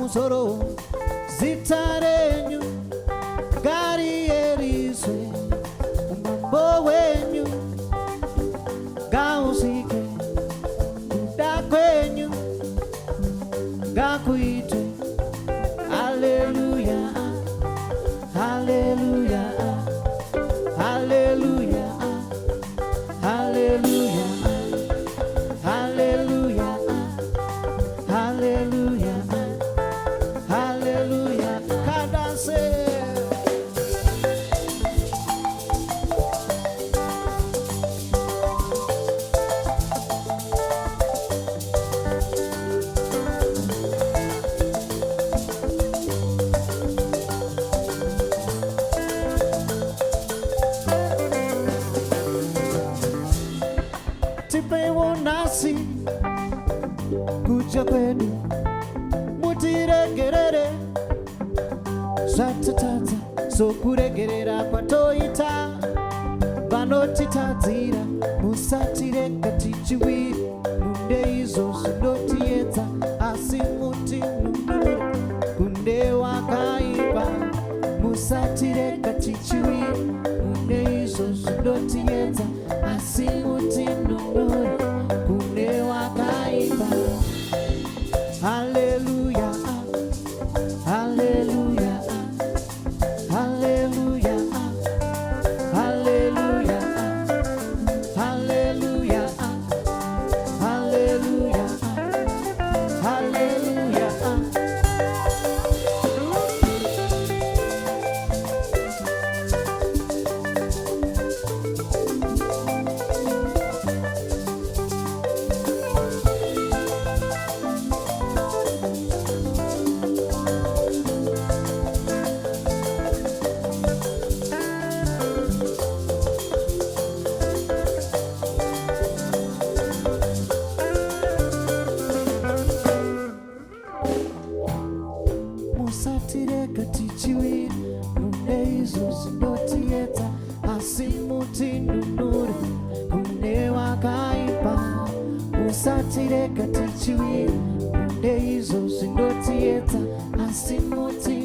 musoro zitarenyu garierizwe umambo wenyu gausike kuda kwenyu gakuite. Hallelujah, hallelujah, hallelujah, hallelujah, hallelujah, hallelujah, hallelujah. Kadase. Tipe wonasi kuja kwenu mutiregerere zvatatadza sokuregerera kwatoita vanotitadzira musatirega tichiwiri kunde izvo zvinotiedza asi mutinunure kunde wakaipa musatirega tichiwiri kunde izvo zvinotiedza asi mutinunure kunde wakaipa. Hallelujah, hallelujah, hallelujah, hallelujah, hallelujah, hallelujah, hallelujah. Musatirega tichiwiri kunde izvo zvinotiedza asi mutinunure kunde wakaipa. Musatirega tichiwiri kunde izvo zvinotiedza asi mutinunure